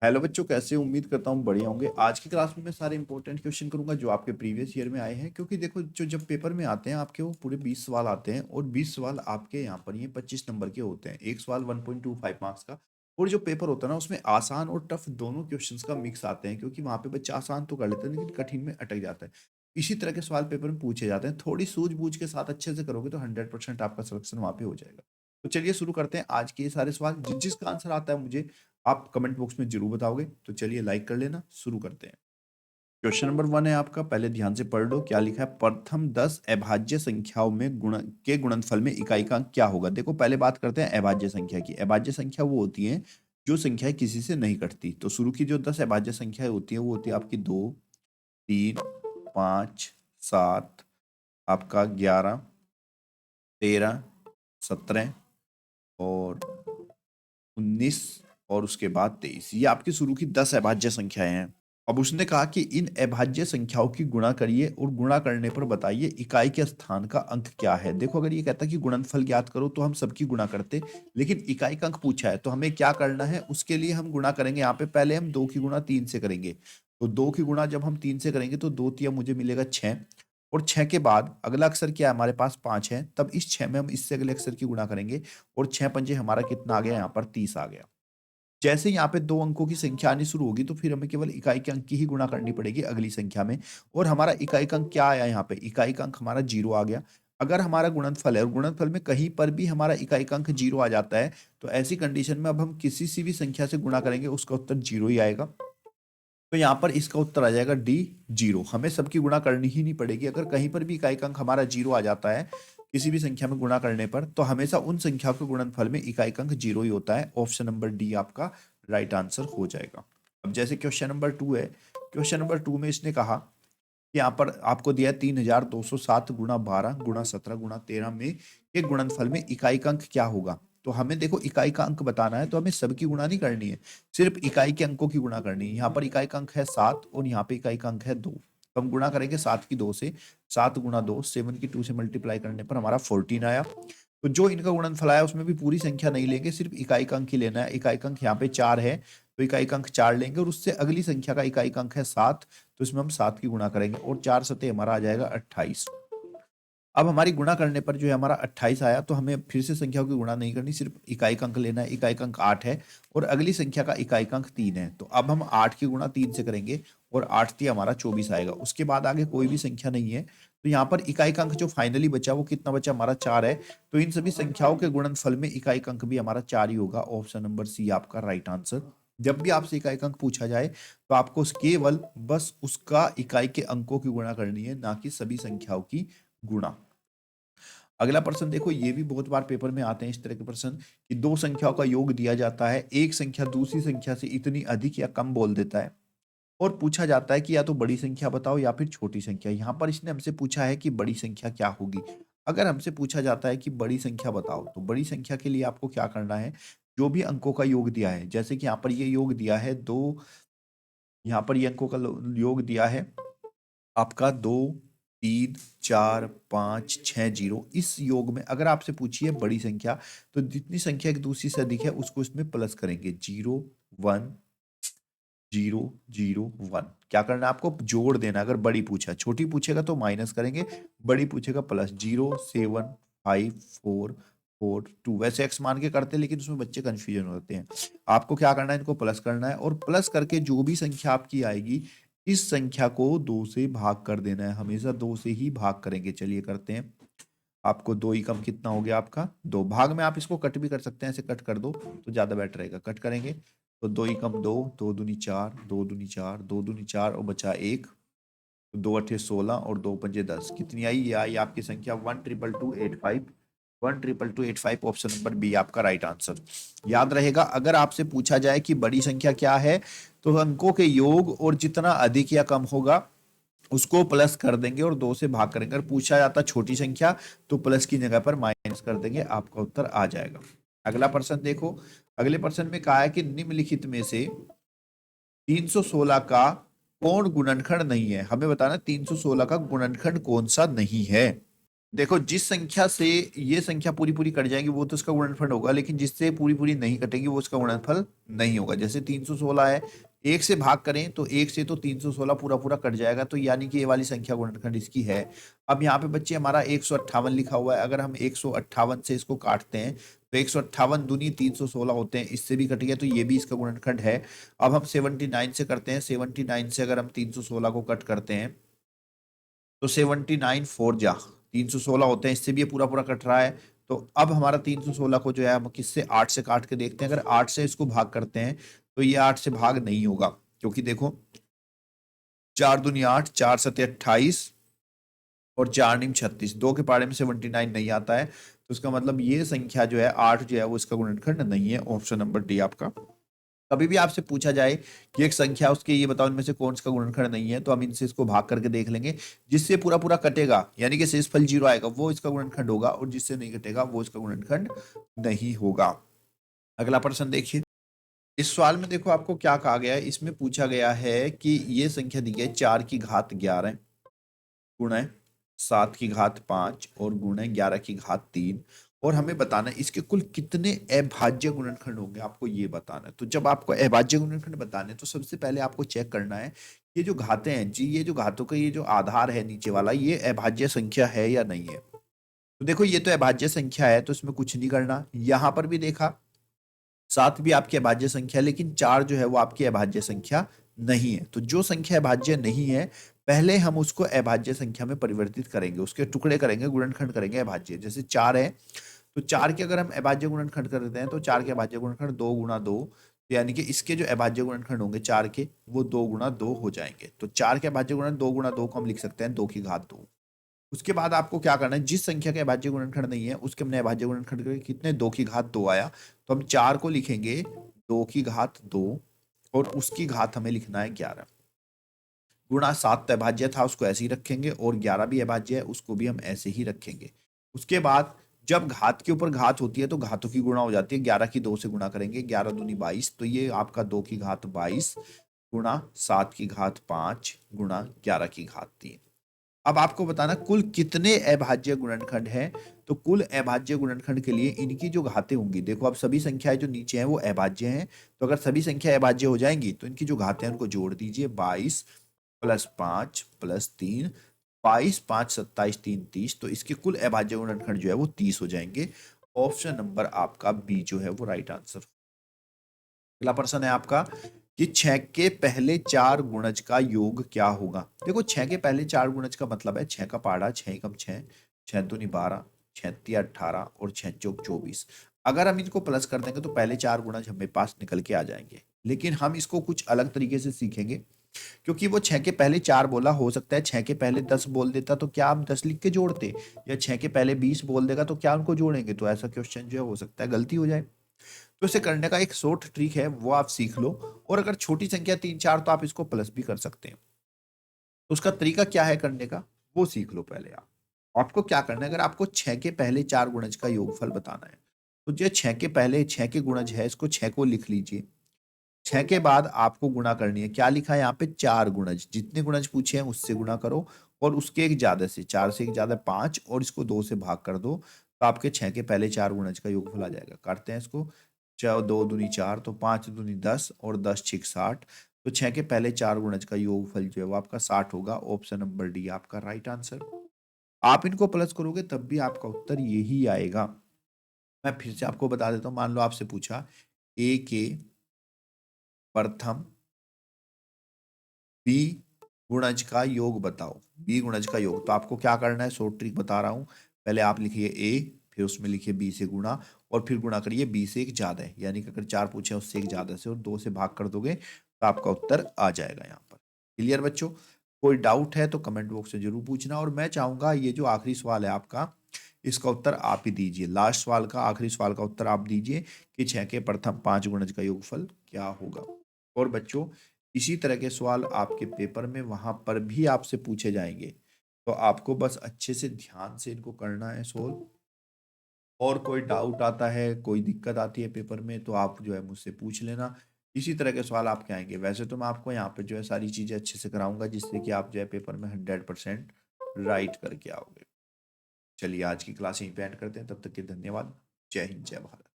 Hello बच्चों, कैसे हो? उम्मीद करता हूँ बढ़िया होंगे। आज की क्लास में मैं सारे इंपॉर्टेंट क्वेश्चन करूंगा जो आपके प्रीवियस ईयर में आए हैं, क्योंकि देखो जो जब पेपर में आते हैं आपके वो पूरे 20 सवाल आते हैं और 20 सवाल आपके यहाँ पर ये 25 नंबर के होते हैं। एक सवाल 1.25 मार्क्स का। और जो पेपर होता है ना उसमें आसान और टफ दोनों क्वेश्चंस का मिक्स आते हैं, क्योंकि वहाँ पे बच्चा आसान तो कर लेते हैं लेकिन कठिन में अटक जाता है। इसी तरह के सवाल पेपर में पूछे जाते हैं। थोड़ी सूझबूझ के साथ अच्छे से करोगे तो 100% आपका सिलेक्शन वहाँ पे हो जाएगा। तो चलिए शुरू करते हैं आज के ये सारे सवाल। जिसका आंसर आता है मुझे आप कमेंट बॉक्स में जरूर बताओगे। तो चलिए लाइक कर लेना, शुरू करते हैं। क्वेश्चन नंबर 1 है आपका, पहले ध्यान से पढ़ लो क्या लिखा है। प्रथम 10 अभाज्य संख्याओं में गुणनफल में इकाई का अंक क्या होगा। देखो पहले बात करते हैं अभाज्य संख्या की। अभाज्य संख्या वो होती है जो संख्याएं किसी से नहीं कटती। तो शुरू की जो 10 अभाज्य संख्याएं होती है वो होती है आपकी 2, 3, 5, 7, आपका 11, 13, 17 और 19 और उसके बाद 23। ये आपकी शुरू की 10 अभाज्य संख्याएं हैं। अब उसने कहा कि इन अभाज्य संख्याओं की गुणा करिए और गुणा करने पर बताइए इकाई के स्थान का अंक क्या है। देखो अगर ये कहता है कि गुणनफल ज्ञात करो तो हम सबकी गुणा करते, लेकिन इकाई का अंक पूछा है तो हमें क्या करना है। उसके लिए हम गुणा करेंगे। यहाँ पे पहले हम 2 की गुणा 3 से करेंगे। तो 2 की गुणा जब हम 3 से करेंगे तो 2 तिया मुझे मिलेगा 6। और 6 के बाद अगला अक्षर क्या है हमारे पास 5 है, तब इस 6 में हम इससे अगले अक्षर की गुणा करेंगे। और 6 पंजे हमारा कितना आ गया, यहाँ पर 30 आ गया। जैसे यहाँ पे 2 अंकों की संख्या आनी शुरू होगी तो फिर हमें केवल इकाई के अंक की ही गुणा करनी पड़ेगी अगली संख्या में। और हमारा इकाई का अंक क्या आया, यहाँ पे इकाई का अंक हमारा 0 आ गया। अगर हमारा गुणनफल है और गुणनफल में कहीं पर भी हमारा इकाई का अंक 0 आ जाता है तो ऐसी कंडीशन में अब हम किसी सी भी संख्या से गुणा करेंगे उसका उत्तर 0 ही आएगा। तो यहाँ पर इसका उत्तर आ जाएगा डी, 0। हमें सबकी गुणा करनी ही नहीं पड़ेगी। अगर कहीं पर भी इकाई का अंक हमारा 0 आ जाता है किसी भी संख्या में गुणा करने पर, तो हमेशा उन संख्या के गुणनफल में इकाई का अंक 0 ही होता है। ऑप्शन नंबर डी आपका राइट आंसर हो जाएगा। अब जैसे क्वेश्चन नंबर 2 है। क्वेश्चन नंबर 2 में इसने कहा कि यहाँ पर आपको दिया है 3207 गुणा 12 गुणा 17 गुणा 13 में ये गुणनफल में इकाई का अंक क्या होगा। तो हमें देखो इकाई का अंक बताना है तो हमें सबकी गुणा नहीं करनी है, सिर्फ इकाई के अंकों की गुणा करनी है। यहाँ पर इकाई का अंक है 7 और यहाँ पे इकाई का अंक है 2। तो हम गुणा करेंगे 7 की 2 से। 7 गुणा 2, 7 की 2 से मल्टीप्लाई करने पर हमारा 14 आया। तो जो इनका गुणनफल आया उसमें भी पूरी संख्या नहीं लेंगे, सिर्फ इकाई का अंक ही लेना है। इकाई का अंक यहाँ पे 4 है तो इकाई का अंक 4 लेंगे और उससे अगली संख्या का इकाई का अंक है 7, तो इसमें हम 7 की गुणा करेंगे और 4 सते हमारा आ जाएगा 28। अब हमारी गुणा करने पर जो है हमारा 28 आया, तो हमें फिर से संख्याओं की गुणा नहीं करनी, सिर्फ इकाई का अंक लेना है। इकाई का अंक 8 है और अगली संख्या का इकाई का अंक 3 है। तो अब हम 8 की गुणा 3 से करेंगे और 8 3 हमारा 24 आएगा। उसके बाद आगे कोई भी संख्या नहीं है। तो यहाँ पर इकाई का अंक जो फाइनली बचा वो कितना बचा, हमारा 4 है। तो इन सभी संख्याओं के गुणनफल में इकाई का अंक भी हमारा 4 ही होगा। ऑप्शन नंबर सी आपका राइट आंसर। जब भी आपसे इकाई का अंक पूछा जाए तो आपको केवल बस उसका इकाई के अंकों की गुणा करनी है, ना कि सभी संख्याओं की गुणा। अगला प्रश्न देखो, ये भी बहुत बार पेपर में आते हैं इस तरह के प्रश्न कि दो संख्याओं का योग दिया जाता है, एक संख्या दूसरी संख्या से इतनी अधिक या कम बोल देता है और पूछा जाता है कि या तो बड़ी संख्या बताओ या फिर छोटी संख्या। यहाँ पर इसने हमसे पूछा है कि बड़ी संख्या क्या होगी। अगर हमसे पूछा जाता है कि बड़ी संख्या बताओ तो बड़ी संख्या के लिए आपको क्या करना है, जो भी अंकों का योग दिया है, जैसे कि यहाँ पर ये योग दिया है 2, यहाँ पर ये अंकों का योग दिया है आपका 2, 3, 4, 5, 6, 0। इस योग में अगर आपसे पूछिए बड़ी संख्या तो जितनी संख्या एक दूसरी से अधिक है उसको इसमें प्लस करेंगे। 0, 1, 0, 0, 1। क्या करना है आपको, जोड़ देना। अगर बड़ी पूछा, छोटी पूछेगा तो माइनस करेंगे, बड़ी पूछेगा प्लस। 0, 7, 5, 4, 4, 2। वैसे एक्स मान के करते हैं लेकिन उसमें बच्चे कंफ्यूजन होते हैं। आपको क्या करना है, इनको प्लस करना है और प्लस करके जो भी संख्या आपकी आएगी इस संख्या को 2 से भाग कर देना है। हमेशा 2 से ही भाग करेंगे। चलिए करते हैं। आपको 2 ही कम कितना हो गया आपका 2। भाग में आप इसको कट भी कर सकते हैं, ऐसे कट कर दो तो ज्यादा बेटर रहेगा। कट करेंगे तो 2 ही कम 2, 2 दूनी 4, 2 दूनी 4, 2 दूनी 4 और बचा 1। तो 2 अठे 16 और 2 पंजे 10। कितनी आई, ये आई आपकी संख्या 1,222,851। 1,222,851। ऑप्शन नंबर बी आपका राइट आंसर। याद रहेगा अगर आपसे पूछा जाए कि बड़ी संख्या क्या है तो अंकों के योग और जितना अधिक या कम होगा उसको प्लस कर देंगे और 2 से भाग करेंगे। अगर पूछा जाता छोटी संख्या तो प्लस की जगह पर माइनस कर देंगे, आपका उत्तर आ जाएगा। अगला प्रश्न देखो। अगले प्रश्न में कहा है कि निम्नलिखित में से 316 का कौन गुणनखंड नहीं है। हमें बताना 316 का गुणनखंड कौन सा नहीं है। देखो जिस संख्या से ये संख्या पूरी पूरी कट जाएगी वो तो उसका गुणनफल होगा, लेकिन जिससे पूरी पूरी नहीं कटेगी वो उसका गुणनफल नहीं होगा। जैसे 316 है, एक से भाग करें तो एक से तो 316 पूरा पूरा कट जाएगा, तो यानी कि ये वाली संख्या गुणनखंड इसकी है। अब यहाँ पे बच्चे हमारा 158 लिखा हुआ है, अगर हम 158 से इसको काटते हैं तो 158 दूनी 316 होते हैं, इससे भी कट गया तो ये भी इसका गुणनखंड है। अब हम 79 से करते हैं, 79 से अगर हम 316 को कट करते हैं तो 79 फोर जा 316 होते हैं, इससे भी ये पूरा पूरा कट रहा है। तो अब हमारा 316 को जो है हम किससे 8 से काट के देखते हैं, अगर 8 से इसको भाग करते हैं तो ये 8 से भाग नहीं होगा, क्योंकि देखो 4 दूनी 8, 4 सत्ते 28 और 4 नीम 36, दो के पाड़े में 79 नहीं आता है, तो इसका मतलब ये संख्या जो है 8 जो है वो इसका गुणनखंड नहीं है। ऑप्शन नंबर डी आपका। कभी भी आपसे पूछा जाए कि एक संख्या उसके ये बताओ इनमें से कौन सा गुणनखंड नहीं है, तो हम इनसे इसको भाग करके देख लेंगे। जिससे पूरा पूरा कटेगा यानी कि शेषफल 0 आएगा वो इसका गुणनखंड होगा, और जिससे नहीं कटेगा वो इसका गुणनखंड नहीं होगा। अगला प्रश्न देखिए। इस सवाल में देखो आपको क्या कहा गया है, इसमें पूछा गया है कि ये संख्या दी है 4 की घात 11 गुणा 7 की घात 5 और गुणा 11 की घात 3, और हमें बताना है इसके कुल कितने अभाज्य गुणनखंड होंगे, आपको ये बताना है। तो जब आपको अभाज्य गुणनखंड बताने तो सबसे पहले आपको चेक करना है ये जो घातें हैं जी, ये जो घातों का ये जो आधार है नीचे वाला, ये अभाज्य संख्या है या नहीं है। तो देखो ये तो अभाज्य संख्या है तो इसमें कुछ नहीं करना। यहां पर भी देखा 7 भी आपकी अभाज्य संख्या है, लेकिन 4 जो है वो आपकी अभाज्य संख्या नहीं है। तो जो संख्या अभाज्य नहीं है पहले हम उसको अभाज्य संख्या में परिवर्तित करेंगे, उसके टुकड़े करेंगे, गुणनखंड करेंगे अभाज्य। जैसे 4 है तो 4 के अगर हम अभाज्य गुणनखंड करते हैं तो 4 के अभाज्य गुणनखंड 2 गुणा 2, यानी कि इसके जो अभाज्य गुणनखंड होंगे 4 के वो 2 गुणा 2 हो जाएंगे। तो 4 के अभाज्य गुणन 2 गुणा 2 को हम लिख सकते हैं 2 की घात 2। उसके बाद आपको क्या करना है, जिस संख्या के अभाज्य गुणनखंड नहीं है उसके हमने अभाज्य गुणनखंड करके कितने 2 की घात 2 आया, तो हम 4 को लिखेंगे 2 की घात 2 और उसकी घात हमें लिखना है 11। गुणा 7 अभाज्य था उसको ऐसे ही रखेंगे, और 11 भी अभाज्य है उसको भी हम ऐसे ही रखेंगे। उसके बाद जब घात के ऊपर घात होती है तो घातों की गुणा हो जाती है, 11 की 2 से गुणा करेंगे, 11 दूनी 22, तो ये आपका 2 की घात 22 गुणा 7 की घात 5 गुणा 11 की घात 3। अब आपको बताना कुल कितने अभाज्य गुणनखंड हैं। तो कुल अभाज्य गुणनखंड के लिए इनकी जो घातें होंगी, देखो अब सभी संख्याएं जो नीचे हैं वो अभाज्य हैं, तो अगर सभी संख्या अभाज्य हो जाएंगी तो इनकी जो घातें हैं उनको जोड़ दीजिए। 22 प्लस 5 प्लस 3, 22 5 27 3 30, तो इसके कुल अभाज्य गुणनखंड जो है वो 30 हो जाएंगे। ऑप्शन नंबर आपका बी जो है वो राइट आंसर। अगला प्रश्न है आपका कि 6 के पहले 4 गुणज का योग क्या होगा। देखो 6 के पहले 4 गुणज का मतलब है 6 का पहाड़ा 6 एकम 6, 6 दूनी 12, 6 तिया 18 और 6 चौक 24। अगर हम इनको प्लस कर देंगे तो पहले 4 गुणज हमें पास निकल के आ जाएंगे, लेकिन हम इसको कुछ अलग तरीके से सीखेंगे। क्योंकि वो 6 के पहले 4 बोला, हो सकता है 6 के पहले 10 बोल देता तो क्या हम 10 लिख के जोड़ते, या 6 के पहले 20 बोल देगा तो क्या उनको जोड़ेंगे, तो ऐसा क्वेश्चन जो है हो सकता है गलती हो जाए। तो इसे करने का एक शॉर्ट ट्रिक है वो आप सीख लो, और अगर छोटी संख्या 3 4 तो आप इसको प्लस भी कर सकते हैं। तो उसका तरीका क्या है करने का वो सीख लो पहले आप। आपको क्या करना है, अगर आपको 6 के पहले 4 गुणज का योगफल बताना है तो जो 6 के पहले 6 के गुणज है इसको 6 को लिख लीजिए। 6 के बाद आपको गुणा करनी है, क्या लिखा है यहाँ पे 4 गुणज, जितने गुणज पूछे हैं उससे गुणा करो, और उसके एक ज्यादा से 4 से एक ज्यादा 5, और इसको 2 से भाग कर दो, तो आपके 6 के पहले 4 गुणज का योगफल आ जाएगा। काटते हैं इसको, 2 दूनी 4 तो 5 दूनी 10 और 10 6 60, तो 6 के पहले 4 गुणज का योगफल जो है वो आपका 60 होगा। ऑप्शन नंबर डी आपका राइट आंसर। आप इनको प्लस करोगे तब भी आपका उत्तर यही आएगा। मैं फिर से आपको बता देता हूँ, मान लो आपसे पूछा ए के प्रथम बी गुणज का योग बताओ, बी गुणज का योग, तो आपको क्या करना है, शॉर्ट ट्रिक बता रहा हूं। पहले आप लिखिए ए, फिर उसमें लिखिए बी से गुणा, और फिर गुणा करिए बी से एक ज्यादा है, यानी कि अगर 4 पूछे उससे एक ज्यादा से और 2 से भाग कर दोगे तो आपका उत्तर आ जाएगा यहाँ पर। क्लियर बच्चों। कोई डाउट है तो कमेंट बॉक्स में जरूर पूछना, और मैं चाहूंगा ये जो आखिरी सवाल है आपका इसका उत्तर आप ही दीजिए, लास्ट सवाल का आखिरी सवाल का उत्तर आप दीजिए कि 6 के प्रथम 5 गुणज का योगफल क्या होगा। और बच्चों इसी तरह के सवाल आपके पेपर में वहां पर भी आपसे पूछे जाएंगे, तो आपको बस अच्छे से ध्यान से इनको करना है सोल्व। और कोई डाउट आता है, कोई दिक्कत आती है पेपर में, तो आप जो है मुझसे पूछ लेना। इसी तरह के सवाल आपके आएंगे। वैसे तो मैं आपको यहाँ पे जो है सारी चीजें अच्छे से कराऊंगा जिससे कि आप जो है पेपर में 100% राइट करके आओगे। चलिए आज की क्लास यहीं पे एंड करते हैं, तब तक के धन्यवाद। जय हिंद, जय भारत।